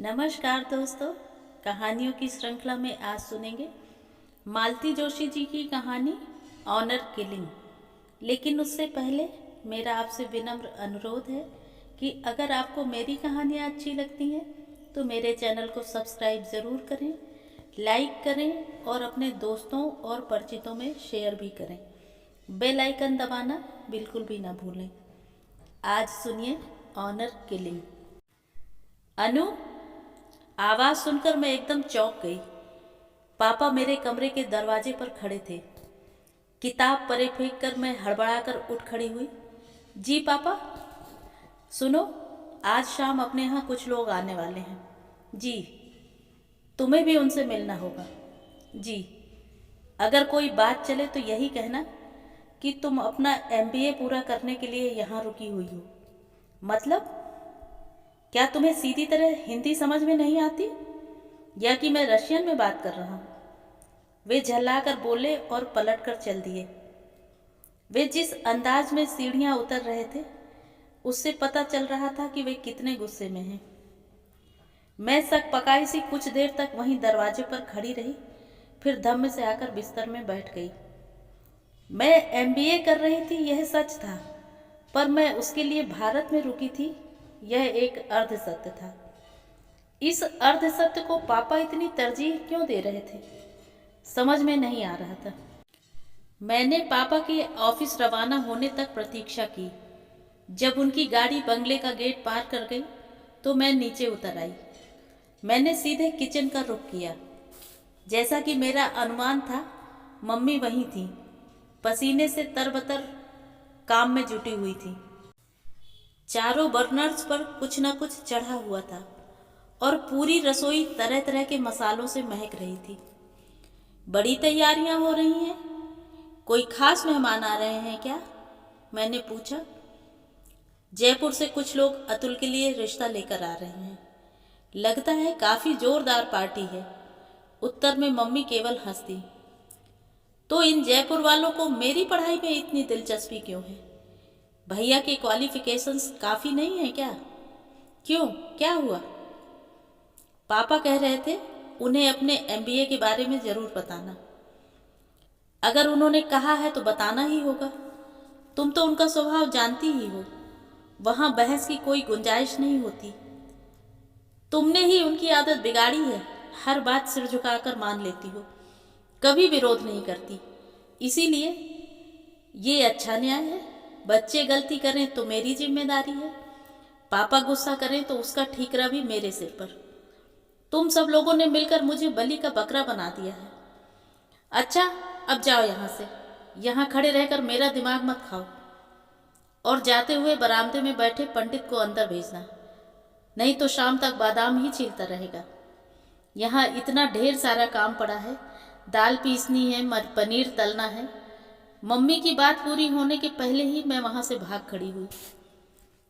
नमस्कार दोस्तों। कहानियों की श्रृंखला में आज सुनेंगे मालती जोशी जी की कहानी ऑनर किलिंग। लेकिन उससे पहले मेरा आपसे विनम्र अनुरोध है कि अगर आपको मेरी कहानियाँ अच्छी लगती हैं तो मेरे चैनल को सब्सक्राइब ज़रूर करें, लाइक करें और अपने दोस्तों और परिचितों में शेयर भी करें। बेल आइकन दबाना बिल्कुल भी ना भूलें। आज सुनिए ऑनर किलिंग। अनु, आवाज़ सुनकर मैं एकदम चौंक गई। पापा मेरे कमरे के दरवाजे पर खड़े थे। किताब परे फेंक कर मैं हड़बड़ाकर उठ खड़ी हुई। जी पापा। सुनो, आज शाम अपने यहाँ कुछ लोग आने वाले हैं। जी। तुम्हें भी उनसे मिलना होगा। जी। अगर कोई बात चले तो यही कहना कि तुम अपना एमबीए पूरा करने के लिए यहाँ रुकी हुई हो। मतलब क्या तुम्हें सीधी तरह हिंदी समझ में नहीं आती, या कि मैं रशियन में बात कर रहा हूँ? वे झल्लाकर बोले और पलट कर चल दिए। वे जिस अंदाज में सीढ़ियाँ उतर रहे थे उससे पता चल रहा था कि वे कितने गुस्से में हैं। मैं सक पकाई सी कुछ देर तक वहीं दरवाजे पर खड़ी रही, फिर धम्म से आकर बिस्तर में बैठ गई। मैं एमबीए कर रही थी, यह सच था, पर मैं उसके लिए भारत में रुकी थी, यह एक अर्ध सत्य था। इस अर्ध सत्य को पापा इतनी तरजीह क्यों दे रहे थे, समझ में नहीं आ रहा था। मैंने पापा के ऑफिस रवाना होने तक प्रतीक्षा की। जब उनकी गाड़ी बंगले का गेट पार कर गई तो मैं नीचे उतर आई। मैंने सीधे किचन का रुख किया। जैसा कि मेरा अनुमान था, मम्मी वहीं थी, पसीने से तरबतर काम में जुटी हुई थी। चारों बर्नर्स पर कुछ न कुछ चढ़ा हुआ था और पूरी रसोई तरह तरह के मसालों से महक रही थी। बड़ी तैयारियां हो रही हैं। कोई खास मेहमान आ रहे हैं क्या? मैंने पूछा। जयपुर से कुछ लोग अतुल के लिए रिश्ता लेकर आ रहे हैं। लगता है काफ़ी जोरदार पार्टी है। उत्तर में मम्मी केवल हंस दी। तो इन जयपुर वालों को मेरी पढ़ाई में इतनी दिलचस्पी क्यों है? भैया के क्वालिफिकेशंस काफ़ी नहीं है क्या? क्यों, क्या हुआ? पापा कह रहे थे उन्हें अपने एमबीए के बारे में ज़रूर बताना। अगर उन्होंने कहा है तो बताना ही होगा। तुम तो उनका स्वभाव जानती ही हो, वहाँ बहस की कोई गुंजाइश नहीं होती। तुमने ही उनकी आदत बिगाड़ी है, हर बात सिर झुकाकर मान लेती हो, कभी विरोध नहीं करती। इसीलिए ये अच्छा न्याय है। बच्चे गलती करें तो मेरी जिम्मेदारी है, पापा गुस्सा करें तो उसका ठीकरा भी मेरे सिर पर। तुम सब लोगों ने मिलकर मुझे बलि का बकरा बना दिया है। अच्छा, अब जाओ यहाँ से। यहाँ खड़े रहकर मेरा दिमाग मत खाओ, और जाते हुए बरामदे में बैठे पंडित को अंदर भेजना, नहीं तो शाम तक बादाम ही छीलता रहेगा। यहाँ इतना ढेर सारा काम पड़ा है, दाल पीसनी है, पनीर तलना है। मम्मी की बात पूरी होने के पहले ही मैं वहाँ से भाग खड़ी हुई।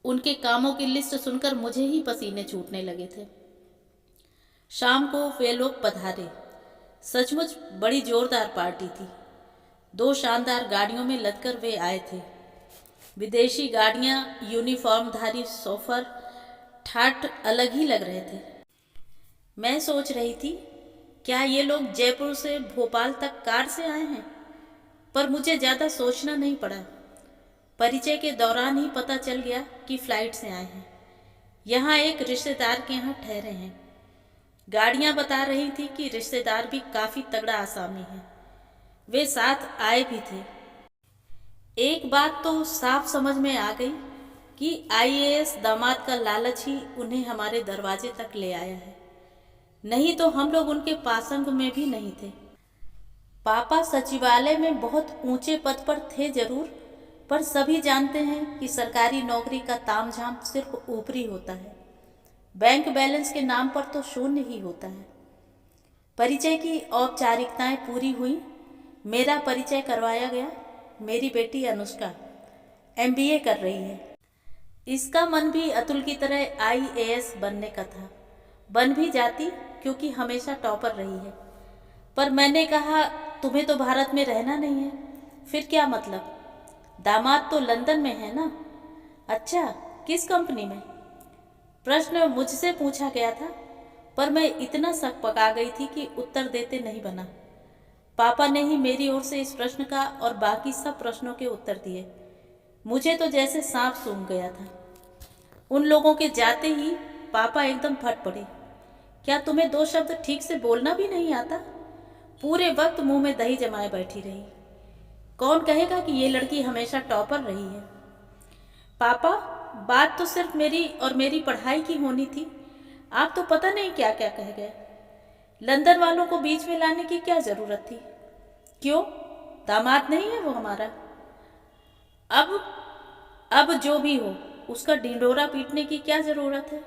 उनके कामों की लिस्ट सुनकर मुझे ही पसीने छूटने लगे थे। शाम को वे लोग पधारे। सचमुच बड़ी जोरदार पार्टी थी। 2 शानदार गाड़ियों में लदकर वे आए थे। विदेशी गाड़ियाँ, यूनिफॉर्मधारी सोफर, ठाठ अलग ही लग रहे थे। मैं सोच रही थी, क्या ये लोग जयपुर से भोपाल तक कार से आए हैं? पर मुझे ज़्यादा सोचना नहीं पड़ा। परिचय के दौरान ही पता चल गया कि फ्लाइट से आए हैं। यहाँ एक रिश्तेदार के यहाँ ठहरे हैं। गाड़ियाँ बता रही थी कि रिश्तेदार भी काफ़ी तगड़ा आसामी है। वे साथ आए भी थे। एक बात तो साफ समझ में आ गई कि आईएएस दामाद का लालच ही उन्हें हमारे दरवाजे तक ले आया है, नहीं तो हम लोग उनके पासंग में भी नहीं थे। पापा सचिवालय में बहुत ऊंचे पद पर थे जरूर, पर सभी जानते हैं कि सरकारी नौकरी का तामझाम सिर्फ ऊपरी होता है। बैंक बैलेंस के नाम पर तो शून्य ही होता है। परिचय की औपचारिकताएं पूरी हुई। मेरा परिचय करवाया गया। मेरी बेटी अनुष्का एमबीए कर रही है। इसका मन भी अतुल की तरह आईएएस बनने का था। बन भी जाती, क्योंकि हमेशा टॉपर रही है। पर मैंने कहा, तुम्हें तो भारत में रहना नहीं है, फिर क्या मतलब? दामाद तो लंदन में है ना? अच्छा, किस कंपनी में? प्रश्न मुझसे पूछा गया था। पर मैं इतना सक पका गई थी कि उत्तर देते नहीं बना। पापा ने ही मेरी ओर से इस प्रश्न का और बाकी सब प्रश्नों के उत्तर दिए। मुझे तो जैसे सांप सूंघ गया था। उन लोगों के जाते ही पापा एकदम फट पड़े। क्या तुम्हें दो शब्द ठीक से बोलना भी नहीं आता? पूरे वक्त मुंह में दही जमाए बैठी रही। कौन कहेगा कि ये लड़की हमेशा टॉपर रही है? पापा, बात तो सिर्फ मेरी और मेरी पढ़ाई की होनी थी। आप तो पता नहीं क्या क्या कह गए। लंदन वालों को बीच में लाने की क्या जरूरत थी? क्यों, दामाद नहीं है वो हमारा? अब जो भी हो, उसका ढिंढोरा पीटने की क्या जरूरत है?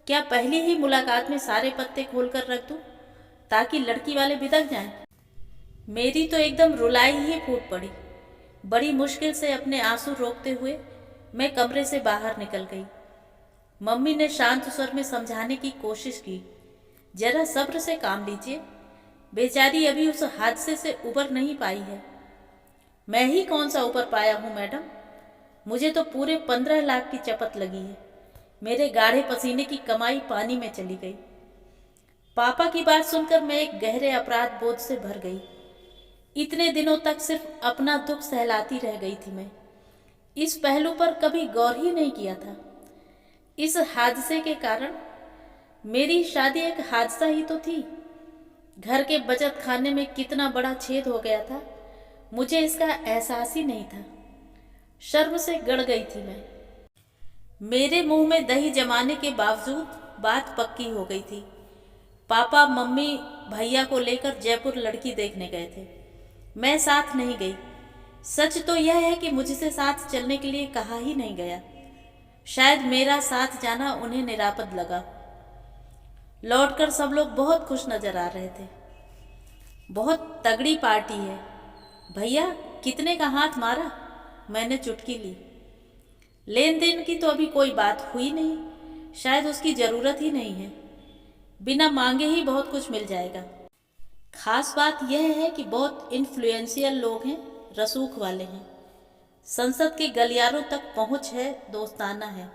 क्या पहली ही मुलाकात में सारे पत्ते खोलकर रख दूं ताकि लड़की वाले बिदक जाएं? मेरी तो एकदम रुलाई ही फूट पड़ी। बड़ी मुश्किल से अपने आंसू रोकते हुए मैं कमरे से बाहर निकल गई। मम्मी ने शांत स्वर में समझाने की कोशिश की, जरा सब्र से काम लीजिए, बेचारी अभी उस हादसे से उबर नहीं पाई है। मैं ही कौन सा ऊपर पाया हूँ मैडम? मुझे तो पूरे 15 लाख की चपत लगी है। मेरे गाढ़े पसीने की कमाई पानी में चली गई। पापा की बात सुनकर मैं एक गहरे अपराध बोध से भर गई। इतने दिनों तक सिर्फ अपना दुख सहलाती रह गई थी मैं। इस पहलू पर कभी गौर ही नहीं किया था। इस हादसे के कारण मेरी शादी एक हादसा ही तो थी। घर के बचत खाने में कितना बड़ा छेद हो गया था, मुझे इसका एहसास ही नहीं था। शर्म से गड़ गई थी मैं। मेरे मुंह में दही जमाने के बावजूद बात पक्की हो गई थी। पापा, मम्मी, भैया को लेकर जयपुर लड़की देखने गए थे। मैं साथ नहीं गई। सच तो यह है कि मुझसे साथ चलने के लिए कहा ही नहीं गया। शायद मेरा साथ जाना उन्हें निरापद लगा। लौटकर सब लोग बहुत खुश नजर आ रहे थे। बहुत तगड़ी पार्टी है। भैया, कितने का हाथ मारा? मैंने चुटकी ली। लेन देन की तो अभी कोई बात हुई नहीं, शायद उसकी जरूरत ही नहीं है। बिना मांगे ही बहुत कुछ मिल जाएगा। खास बात यह है कि बहुत इन्फ्लुएंशियल लोग हैं, रसूख वाले हैं। संसद के गलियारों तक पहुंच है, दोस्ताना है।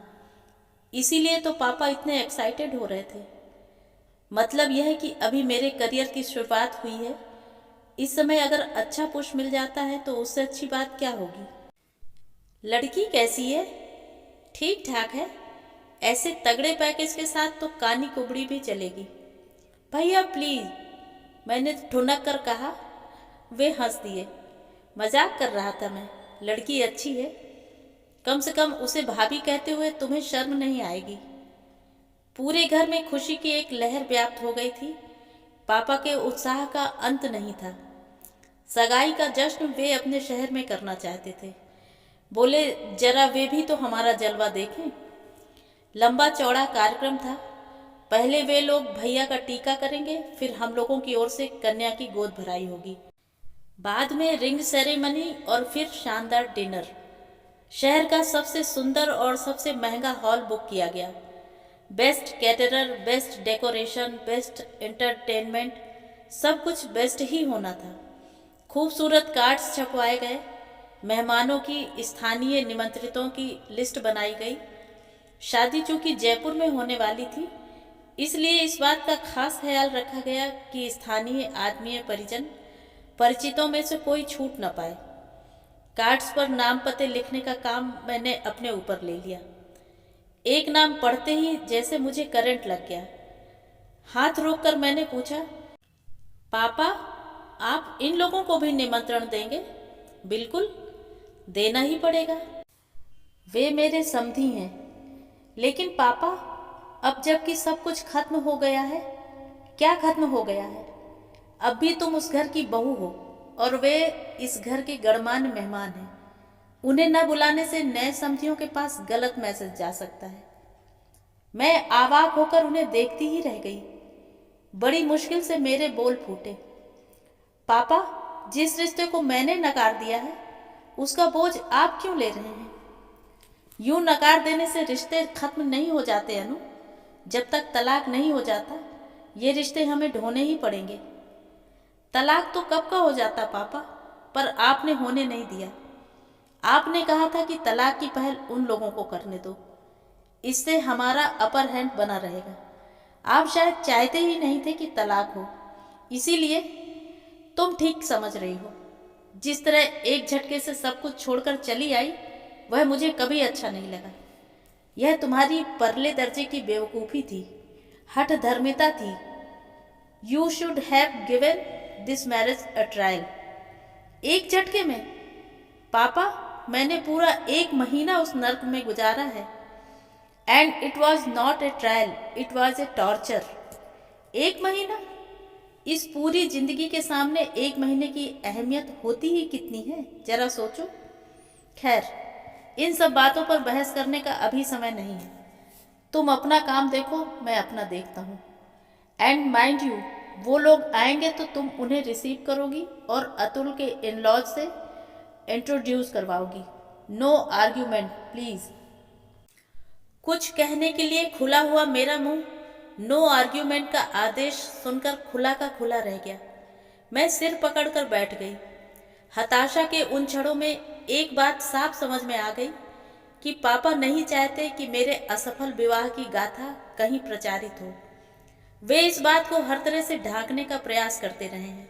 इसीलिए तो पापा इतने एक्साइटेड हो रहे थे। मतलब यह है कि अभी मेरे करियर की शुरुआत हुई है। इस समय अगर अच्छा पुश मिल जाता है तो उससे अच्छी बात क्या होगी? लड़की कैसी है? ठीक ठाक है। ऐसे तगड़े पैकेज के साथ तो कानी कुबड़ी भी चलेगी। भैया प्लीज, मैंने ठुनक कर कहा। वे हंस दिए। मजाक कर रहा था मैं। लड़की अच्छी है। कम से कम उसे भाभी कहते हुए तुम्हें शर्म नहीं आएगी। पूरे घर में खुशी की एक लहर व्याप्त हो गई थी। पापा के उत्साह का अंत नहीं था। सगाई का जश्न वे अपने शहर में करना चाहते थे। बोले, जरा वे भी तो हमारा जलवा देखें। लंबा चौड़ा कार्यक्रम था। पहले वे लोग भैया का टीका करेंगे, फिर हम लोगों की ओर से कन्या की गोद भराई होगी। बाद में रिंग सेरेमनी और फिर शानदार डिनर। शहर का सबसे सुंदर और सबसे महंगा हॉल बुक किया गया। Best caterer, best decoration, best entertainment, सब कुछ बेस्ट ही होना था। खूबसूरत कार्ड्स छपवाए गए। मेहमानों की, स्थानीय निमंत्रितों की लिस्ट बनाई गई। शादी चूंकि जयपुर में होने वाली थी, इसलिए इस बात का खास ख्याल रखा गया कि स्थानीय आत्मीय परिजन, परिचितों में से कोई छूट न पाए। कार्ड्स पर नाम पते लिखने का काम मैंने अपने ऊपर ले लिया। एक नाम पढ़ते ही जैसे मुझे करंट लग गया। हाथ रोककर मैंने पूछा, पापा, आप इन लोगों को भी निमंत्रण देंगे? बिल्कुल, देना ही पड़ेगा। वे मेरे समधी हैं। लेकिन पापा, अब जबकि सब कुछ खत्म हो गया है। क्या खत्म हो गया है? अब भी तुम उस घर की बहू हो और वे इस घर के गणमान्य मेहमान हैं। उन्हें न बुलाने से नए समधियों के पास गलत मैसेज जा सकता है। मैं आवाक होकर उन्हें देखती ही रह गई। बड़ी मुश्किल से मेरे बोल फूटे, पापा, जिस रिश्ते को मैंने नकार दिया है उसका बोझ आप क्यों ले रहे हैं? यूं नकार देने से रिश्ते खत्म नहीं हो जाते अनु। जब तक तलाक नहीं हो जाता, ये रिश्ते हमें ढोने ही पड़ेंगे। तलाक तो कब का हो जाता पापा, पर आपने होने नहीं दिया। आपने कहा था कि तलाक की पहल उन लोगों को करने दो, इससे हमारा अपर हैंड बना रहेगा। आप शायद चाहते ही नहीं थे कि तलाक हो, इसीलिए तुम ठीक समझ रही हो। जिस तरह एक झटके से सब कुछ छोड़कर चली आई, वह मुझे कभी अच्छा नहीं लगा। यह तुम्हारी परले दर्जे की बेवकूफ़ी थी, हठ धर्मिता थी। You should have given this marriage a trial. एक झटके में पापा, मैंने पूरा 1 महीना उस नर्क में गुजारा है। And it was not a trial, it was a torture. 1 महीना? इस पूरी जिंदगी के सामने 1 महीने की अहमियत होती ही कितनी है, जरा सोचो। खैर, इन सब बातों पर बहस करने का अभी समय नहीं है। तुम अपना काम देखो, मैं अपना देखता हूँ। एंड माइंड यू, वो लोग आएंगे तो तुम उन्हें रिसीव करोगी और अतुल के इन लॉज से इंट्रोड्यूस करवाओगी। No argument please. कुछ कहने के लिए खुला हुआ मेरा मुंह नो आर्ग्यूमेंट का आदेश सुनकर खुला का खुला रह गया। मैं सिर पकड़कर बैठ गई। हताशा के उन क्षणों में एक बात साफ समझ में आ गई कि पापा नहीं चाहते कि मेरे असफल विवाह की गाथा कहीं प्रचारित हो। वे इस बात को हर तरह से ढांकने का प्रयास करते रहे हैं।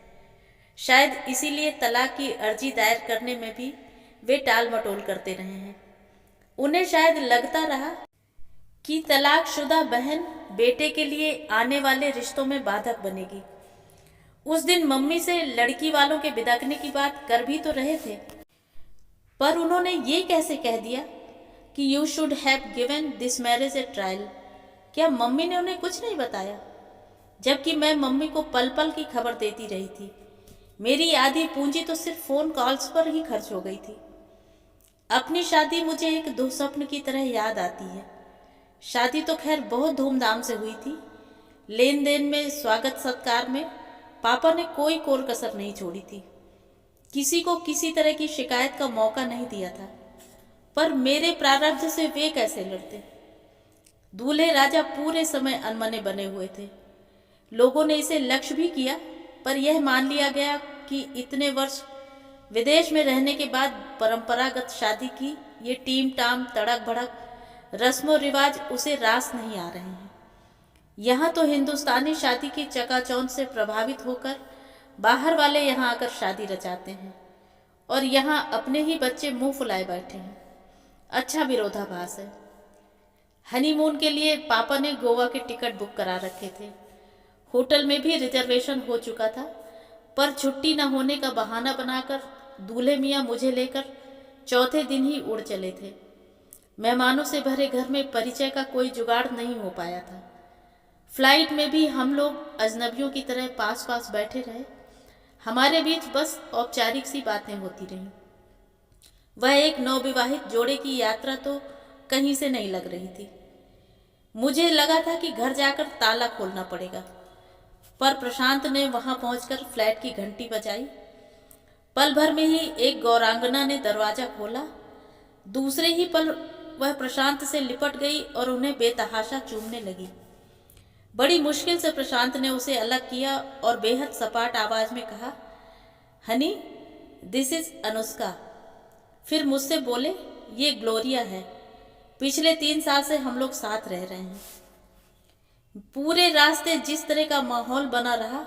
शायद इसीलिए तलाक की अर्जी दायर करने में भी वे टाल मटोल करते रहे हैं। उन्हें शायद लगता रहा कि तलाकशुदा बहन बेटे के लिए आने वाले रिश्तों में बाधक बनेगी। उस दिन मम्मी से लड़की वालों के बिदकने की बात कर भी तो रहे थे, पर उन्होंने ये कैसे कह दिया कि you should have given this marriage A trial. क्या मम्मी ने उन्हें कुछ नहीं बताया? जबकि मैं मम्मी को पल पल की खबर देती रही थी। मेरी आधी पूंजी तो सिर्फ फ़ोन कॉल्स पर ही खर्च हो गई थी। अपनी शादी मुझे एक दुःस्वप्न की तरह याद आती है। शादी तो खैर बहुत धूमधाम से हुई थी। लेन देन में, स्वागत सत्कार में पापा ने कोई कोर कसर नहीं छोड़ी थी। किसी को किसी तरह की शिकायत का मौका नहीं दिया था। पर मेरे प्रारब्ध से वे कैसे लड़ते? दूल्हे राजा पूरे समय अनमने बने हुए थे। लोगों ने इसे लक्ष्य भी किया, पर यह मान लिया गया कि इतने वर्ष विदेश में रहने के बाद परंपरागत शादी की ये टीम टाम तड़क भड़क रस्मों रिवाज उसे रास नहीं आ रहे हैं। यहाँ तो हिंदुस्तानी शादी की चकाचौंध से प्रभावित होकर बाहर वाले यहाँ आकर शादी रचाते हैं और यहाँ अपने ही बच्चे मुंह फुलाए बैठे हैं। अच्छा विरोधाभास है। हनीमून के लिए पापा ने गोवा के टिकट बुक करा रखे थे। होटल में भी रिजर्वेशन हो चुका था, पर छुट्टी न होने का बहाना बनाकर दूल्हे मियाँ मुझे लेकर चौथे दिन ही उड़ चले थे। मेहमानों से भरे घर में परिचय का कोई जुगाड़ नहीं हो पाया था। फ्लाइट में भी हम लोग अजनबियों की तरह पास पास बैठे रहे। हमारे बीच बस औपचारिक सी बातें होती रहीं। वह एक नवविवाहित जोड़े की यात्रा तो कहीं से नहीं लग रही थी। मुझे लगा था कि घर जाकर ताला खोलना पड़ेगा, पर प्रशांत ने वहां पहुंचकर फ्लैट की घंटी बजाई। पल भर में ही एक गौरांगना ने दरवाजा खोला। दूसरे ही पल वह प्रशांत से लिपट गई और उन्हें बेतहाशा चूमने लगी। बड़ी मुश्किल से प्रशांत ने उसे अलग किया और बेहद सपाट आवाज में कहा, हनी, दिस इज अनुष्का। फिर मुझसे बोले, ये ग्लोरिया है। पिछले 3 साल से हम लोग साथ रह रहे हैं। पूरे रास्ते जिस तरह का माहौल बना रहा,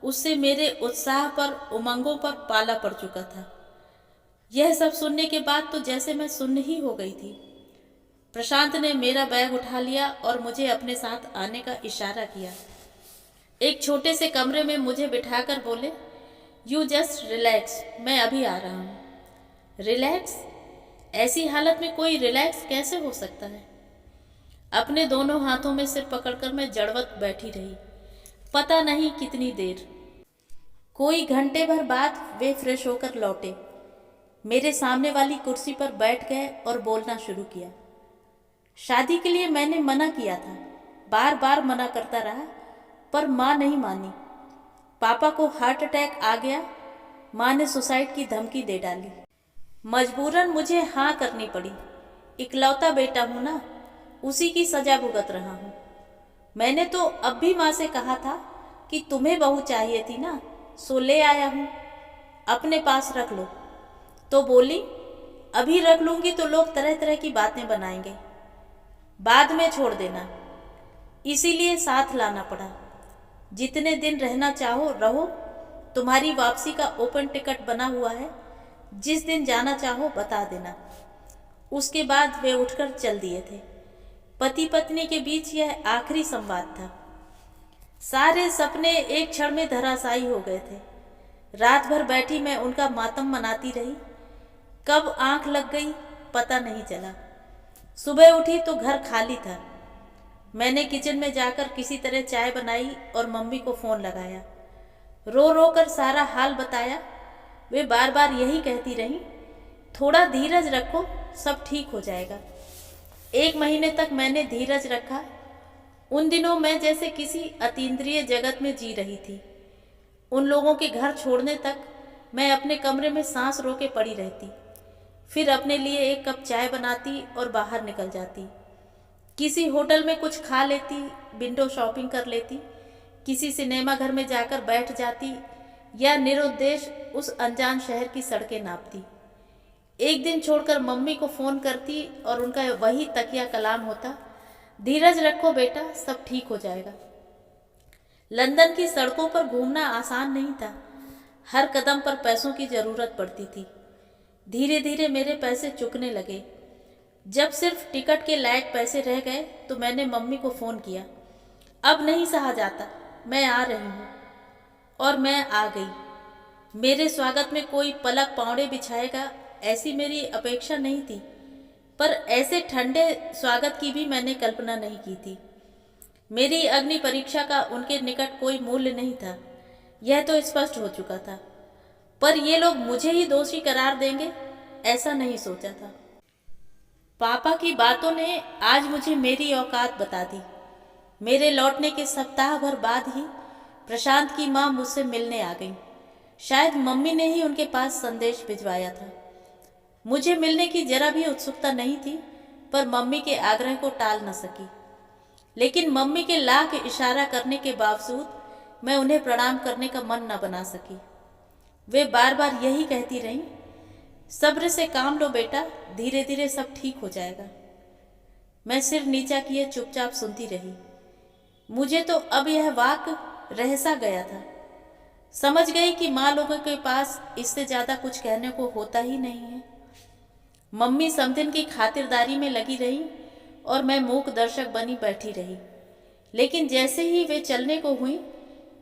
उससे मेरे उत्साह पर, उमंगों पर पाला पड़ चुका था। यह सब सुनने के बाद तो जैसे मैं सुन्न ही हो गई थी। प्रशांत ने मेरा बैग उठा लिया और मुझे अपने साथ आने का इशारा किया। एक छोटे से कमरे में मुझे बिठाकर बोले, यू जस्ट रिलैक्स, मैं अभी आ रहा हूँ। रिलैक्स? ऐसी हालत में कोई रिलैक्स कैसे हो सकता है? अपने दोनों हाथों में सिर पकड़कर मैं जड़वत बैठी रही, पता नहीं कितनी देर। कोई घंटे भर बाद वे फ्रेश होकर लौटे, मेरे सामने वाली कुर्सी पर बैठ गए और बोलना शुरू किया। शादी के लिए मैंने मना किया था, बार बार मना करता रहा, पर माँ नहीं मानी। पापा को हार्ट अटैक आ गया, माँ ने सुसाइड की धमकी दे डाली। मजबूरन मुझे हाँ करनी पड़ी। इकलौता बेटा हूँ ना, उसी की सजा भुगत रहा हूँ। मैंने तो अब भी माँ से कहा था कि तुम्हें बहू चाहिए थी ना, सो ले आया हूँ, अपने पास रख लो। तो बोली, अभी रख लूँगी तो लोग तरह तरह की बातें बनाएंगे, बाद में छोड़ देना। इसीलिए साथ लाना पड़ा। जितने दिन रहना चाहो रहो, तुम्हारी वापसी का ओपन टिकट बना हुआ है, जिस दिन जाना चाहो बता देना। उसके बाद वे उठकर चल दिए थे। पति पत्नी के बीच यह आखिरी संवाद था। सारे सपने एक क्षण में धराशायी हो गए थे। रात भर बैठी मैं उनका मातम मनाती रही। कब आंख लग गई पता नहीं चला। सुबह उठी तो घर खाली था। मैंने किचन में जाकर किसी तरह चाय बनाई और मम्मी को फ़ोन लगाया। रो रो कर सारा हाल बताया। वे बार बार यही कहती रहीं, थोड़ा धीरज रखो, सब ठीक हो जाएगा। 1 महीने तक मैंने धीरज रखा। उन दिनों मैं जैसे किसी अतीन्द्रिय जगत में जी रही थी। उन लोगों के घर छोड़ने तक मैं अपने कमरे में सांस रोके पड़ी रहती। फिर अपने लिए 1 कप चाय बनाती और बाहर निकल जाती। किसी होटल में कुछ खा लेती, विंडो शॉपिंग कर लेती, किसी सिनेमा घर में जाकर बैठ जाती या निरुद्देश उस अनजान शहर की सड़कें नापती। एक दिन छोड़कर मम्मी को फ़ोन करती और उनका वही तकिया कलाम होता, धीरज रखो बेटा, सब ठीक हो जाएगा। लंदन की सड़कों पर घूमना आसान नहीं था। हर कदम पर पैसों की ज़रूरत पड़ती थी। धीरे धीरे मेरे पैसे चुकने लगे। जब सिर्फ टिकट के लायक पैसे रह गए तो मैंने मम्मी को फ़ोन किया। अब नहीं सहा जाता, मैं आ रही हूँ। और मैं आ गई। मेरे स्वागत में कोई पलक पावड़े बिछाएगा ऐसी मेरी अपेक्षा नहीं थी, पर ऐसे ठंडे स्वागत की भी मैंने कल्पना नहीं की थी। मेरी अग्नि परीक्षा का उनके निकट कोई मूल्य नहीं था, यह तो स्पष्ट हो चुका था। पर ये लोग मुझे ही दोषी करार देंगे ऐसा नहीं सोचा था। पापा की बातों ने आज मुझे मेरी औकात बता दी। मेरे लौटने के सप्ताह भर बाद ही प्रशांत की माँ मुझसे मिलने आ गई। शायद मम्मी ने ही उनके पास संदेश भिजवाया था। मुझे मिलने की जरा भी उत्सुकता नहीं थी, पर मम्मी के आग्रह को टाल न सकी। लेकिन मम्मी के लाख इशारा करने के बावजूद मैं उन्हें प्रणाम करने का मन न बना सकी। वे बार बार यही कहती रहीं, सब्र से काम लो बेटा, धीरे धीरे सब ठीक हो जाएगा। मैं सिर नीचा किए चुपचाप सुनती रही। मुझे तो अब यह वाक रहसा गया था। समझ गई कि माँ लोगों के पास इससे ज़्यादा कुछ कहने को होता ही नहीं है। मम्मी समदिन की खातिरदारी में लगी रही और मैं मूक दर्शक बनी बैठी रही। लेकिन जैसे ही वे चलने को हुई,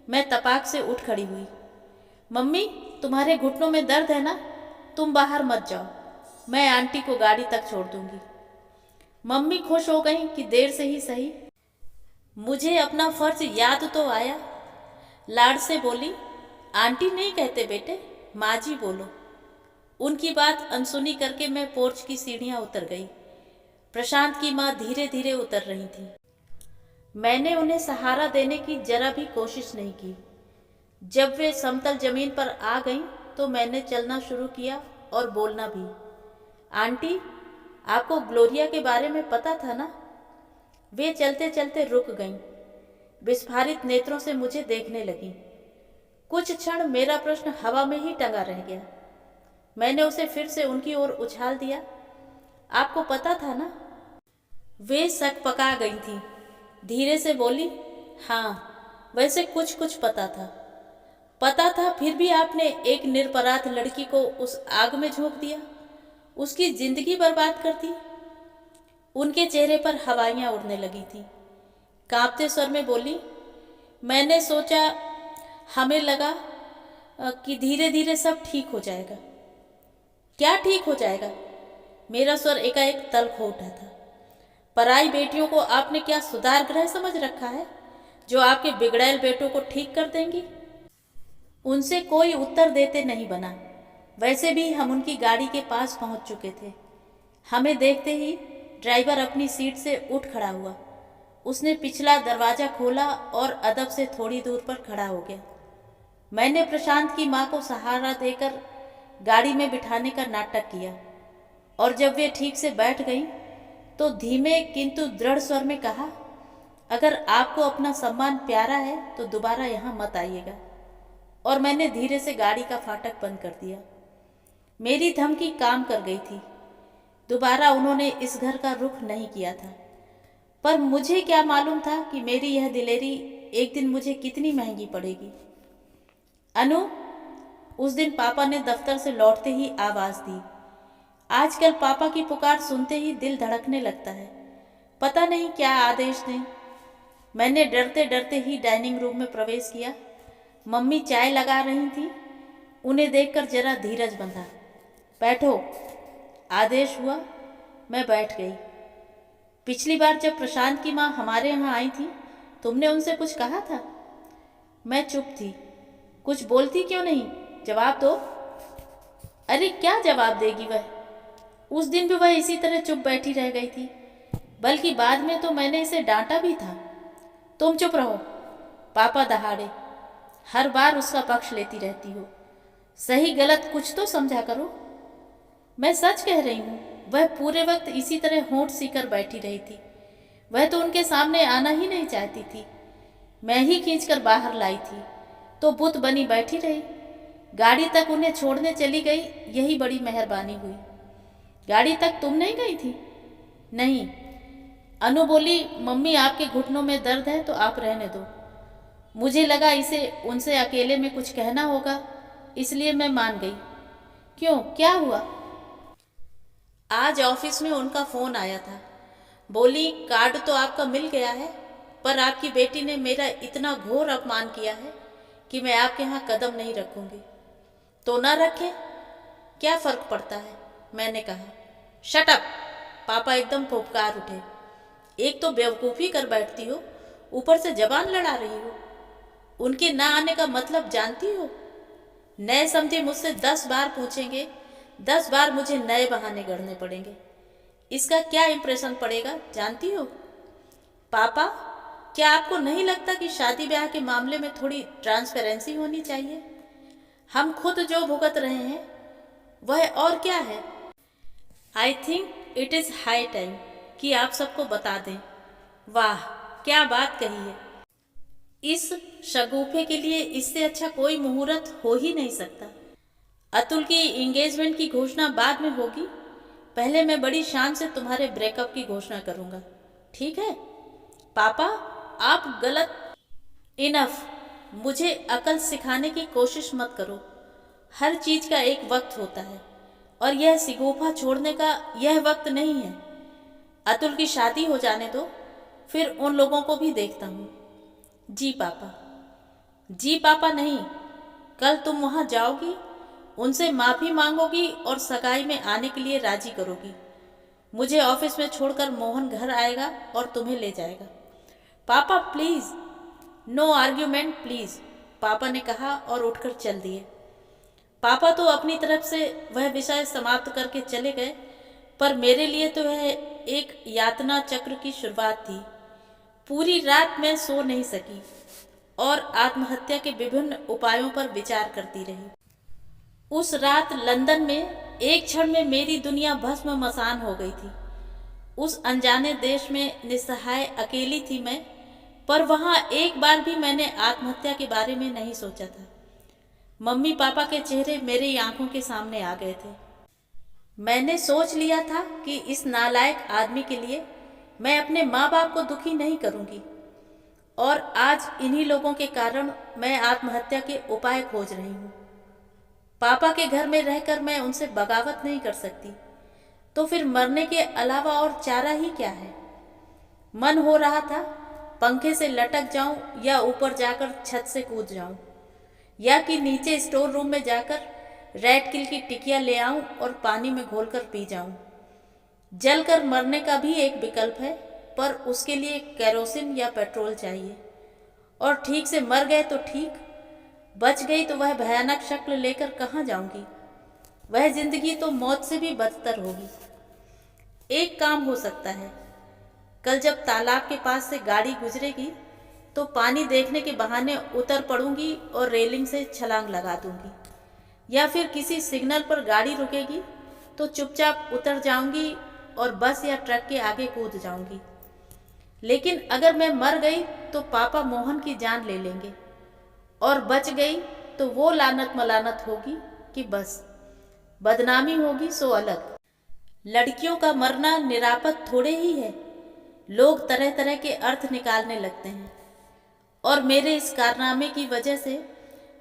मैं तपाक से उठ खड़ी हुई। मम्मी, तुम्हारे घुटनों में दर्द है ना? तुम बाहर मत जाओ, मैं आंटी को गाड़ी तक छोड़ दूंगी। मम्मी खुश हो गई कि देर से ही सही मुझे अपना फर्ज याद तो आया। लाड से बोली, आंटी नहीं कहते बेटे, माँ जी बोलो। उनकी बात अनसुनी करके मैं पोर्च की सीढ़ियाँ उतर गई। प्रशांत की माँ धीरे धीरे उतर रही थी। मैंने उन्हें सहारा देने की जरा भी कोशिश नहीं की। जब वे समतल जमीन पर आ गईं तो मैंने चलना शुरू किया और बोलना भी। आंटी, आपको ग्लोरिया के बारे में पता था ना? वे चलते चलते रुक गईं। विस्फारित नेत्रों से मुझे देखने लगीं। कुछ क्षण मेरा प्रश्न हवा में ही टंगा रह गया। मैंने उसे फिर से उनकी ओर उछाल दिया। आपको पता था ना? वे सकपका गई थीं। धीरे से बोली, हाँ, वैसे कुछ कुछ पता था। पता था, फिर भी आपने एक निरपराध लड़की को उस आग में झोंक दिया, उसकी जिंदगी बर्बाद कर दी। उनके चेहरे पर हवाइयाँ उड़ने लगी थी। कांपते स्वर में बोली, मैंने सोचा, हमें लगा कि धीरे धीरे सब ठीक हो जाएगा। क्या ठीक हो जाएगा? मेरा स्वर एकाएक तल्ख हो उठा था। पराई बेटियों को आपने क्या सुधार गृह समझ रखा है, जो आपके बिगड़ैल बेटों को ठीक कर देंगी? उनसे कोई उत्तर देते नहीं बना। वैसे भी हम उनकी गाड़ी के पास पहुंच चुके थे। हमें देखते ही ड्राइवर अपनी सीट से उठ खड़ा हुआ। उसने पिछला दरवाज़ा खोला और अदब से थोड़ी दूर पर खड़ा हो गया। मैंने प्रशांत की माँ को सहारा देकर गाड़ी में बिठाने का नाटक किया और जब वे ठीक से बैठ गईं तो धीमे किंतु दृढ़ स्वर में कहा, अगर आपको अपना सम्मान प्यारा है तो दोबारा यहाँ मत आइएगा। और मैंने धीरे से गाड़ी का फाटक बंद कर दिया। मेरी धमकी काम कर गई थी। दोबारा उन्होंने इस घर का रुख नहीं किया था। पर मुझे क्या मालूम था कि मेरी यह दिलेरी एक दिन मुझे कितनी महंगी पड़ेगी। अनु, उस दिन पापा ने दफ्तर से लौटते ही आवाज़ दी। आजकल पापा की पुकार सुनते ही दिल धड़कने लगता है। पता नहीं क्या आदेश दें। मैंने डरते डरते ही डाइनिंग रूम में प्रवेश किया। मम्मी चाय लगा रही थी। उन्हें देखकर जरा धीरज बंधा। बैठो, आदेश हुआ। मैं बैठ गई। पिछली बार जब प्रशांत की माँ हमारे यहाँ आई थी, तुमने उनसे कुछ कहा था? मैं चुप थी। कुछ बोलती क्यों नहीं? जवाब दो। अरे क्या जवाब देगी वह? उस दिन भी वह इसी तरह चुप बैठी रह गई थी, बल्कि बाद में तो मैंने इसे डांटा भी था। तुम चुप रहो, पापा दहाड़े। हर बार उसका पक्ष लेती रहती हो। सही गलत कुछ तो समझा करो। मैं सच कह रही हूँ, वह पूरे वक्त इसी तरह होंठ सीकर बैठी रही थी। वह तो उनके सामने आना ही नहीं चाहती थी। मैं ही खींचकर बाहर लाई थी, तो बुत बनी बैठी रही। गाड़ी तक उन्हें छोड़ने चली गई, यही बड़ी मेहरबानी हुई। गाड़ी तक तुम नहीं गई थी? नहीं। अनु बोली, मम्मी आपके घुटनों में दर्द है तो आप रहने दो। मुझे लगा इसे उनसे अकेले में कुछ कहना होगा, इसलिए मैं मान गई। क्यों, क्या हुआ? आज ऑफिस में उनका फ़ोन आया था। बोली, कार्ड तो आपका मिल गया है, पर आपकी बेटी ने मेरा इतना घोर अपमान किया है कि मैं आपके यहाँ कदम नहीं रखूंगी। तो ना रखें, क्या फ़र्क पड़ता है? मैंने कहा। Shut up! पापा एकदम फुफकार उठे। एक तो बेवकूफ़ी कर बैठती हो, ऊपर से जबान लड़ा रही हो। उनके ना आने का मतलब जानती हो? नए समझे मुझसे 10 बार पूछेंगे, 10 बार मुझे नए बहाने गढ़ने पड़ेंगे। इसका क्या इंप्रेशन पड़ेगा जानती हो? पापा, क्या आपको नहीं लगता कि शादी ब्याह के मामले में थोड़ी ट्रांसपेरेंसी होनी चाहिए? हम खुद जो भुगत रहे हैं वह और क्या है। I think it is high time कि आप सबको बता दें। वाह, क्या बात कही है। इस शगुफे के लिए इससे अच्छा कोई मुहूर्त हो ही नहीं सकता। अतुल की इंगेजमेंट की घोषणा बाद में होगी। पहले मैं बड़ी शान से तुम्हारे ब्रेकअप की घोषणा करूंगा, ठीक है? पापा, आप गलत। इनफ। मुझे अकल सिखाने की कोशिश मत करो। हर चीज का एक वक्त होता है, और यह सिगोफा छोड़ने का यह वक्त नहीं है। अतुल की शादी हो जाने दो, फिर उन लोगों को भी देखता हूँ। जी पापा। जी पापा नहीं, कल तुम वहाँ जाओगी, उनसे माफ़ी मांगोगी और सगाई में आने के लिए राजी करोगी। मुझे ऑफिस में छोड़कर मोहन घर आएगा और तुम्हें ले जाएगा। पापा प्लीज़, नो आर्ग्यूमेंट प्लीज़, पापा ने कहा और उठकर चल दिए। पापा तो अपनी तरफ से वह विषय समाप्त करके चले गए, पर मेरे लिए तो वह एक यातना चक्र की शुरुआत थी। पूरी रात मैं सो नहीं सकी और आत्महत्या के विभिन्न उपायों पर विचार करती रही। उस रात लंदन में एक क्षण में मेरी दुनिया भस्म मसान हो गई थी। उस अनजाने देश में निस्सहाय अकेली थी मैं, पर वहाँ एक बार भी मैंने आत्महत्या के बारे में नहीं सोचा था। मम्मी पापा के चेहरे मेरी आंखों के सामने आ गए थे। मैंने सोच लिया था कि इस नालायक आदमी के लिए मैं अपने माँ बाप को दुखी नहीं करूँगी, और आज इन्हीं लोगों के कारण मैं आत्महत्या के उपाय खोज रही हूँ। पापा के घर में रहकर मैं उनसे बगावत नहीं कर सकती, तो फिर मरने के अलावा और चारा ही क्या है। मन हो रहा था पंखे से लटक जाऊं, या ऊपर जाकर छत से कूद जाऊं, या कि नीचे स्टोर रूम में जाकर रेड किल की टिकिया ले आऊं और पानी में घोलकर पी जाऊं। जलकर मरने का भी एक विकल्प है, पर उसके लिए केरोसिन या पेट्रोल चाहिए। और ठीक से मर गए तो ठीक, बच गई तो वह भयानक शक्ल लेकर कहाँ जाऊंगी। वह जिंदगी तो मौत से भी बदतर होगी। एक काम हो सकता है, कल जब तालाब के पास से गाड़ी गुजरेगी तो पानी देखने के बहाने उतर पड़ूंगी और रेलिंग से छलांग लगा दूंगी, या फिर किसी सिग्नल पर गाड़ी रुकेगी तो चुपचाप उतर जाऊंगी और बस या ट्रक के आगे कूद जाऊंगी। लेकिन अगर मैं मर गई तो पापा मोहन की जान ले लेंगे, और बच गई तो वो लानत मलानत होगी कि बस बदनामी होगी सो अलग। लड़कियों का मरना निरापद थोड़े ही है। लोग तरह तरह के अर्थ निकालने लगते हैं और मेरे इस कारनामे की वजह से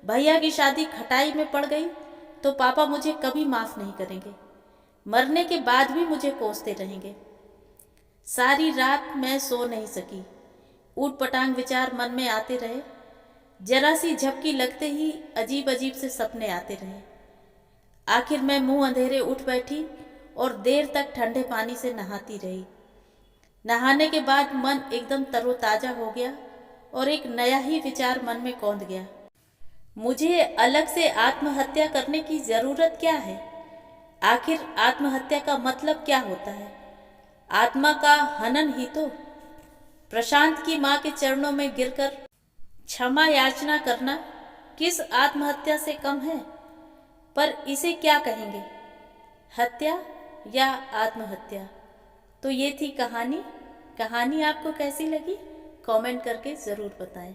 भैया की शादी खटाई में पड़ गई तो पापा मुझे कभी माफ़ नहीं करेंगे। मरने के बाद भी मुझे कोसते रहेंगे। सारी रात मैं सो नहीं सकी। ऊट पटांग विचार मन में आते रहे। जरा सी झपकी लगते ही अजीब अजीब से सपने आते रहे। आखिर मैं मुंह अंधेरे उठ बैठी और देर तक ठंडे पानी से नहाती रही। नहाने के बाद मन एकदम तरोताजा हो गया और एक नया ही विचार मन में कौंध गया। मुझे अलग से आत्महत्या करने की जरूरत क्या है? आखिर आत्महत्या का मतलब क्या होता है? आत्मा का हनन ही तो। प्रशांत की माँ के चरणों में गिरकर क्षमा याचना करना किस आत्महत्या से कम है? पर इसे क्या कहेंगे, हत्या या आत्महत्या? तो ये थी कहानी। कहानी आपको कैसी लगी कमेंट करके ज़रूर बताएं।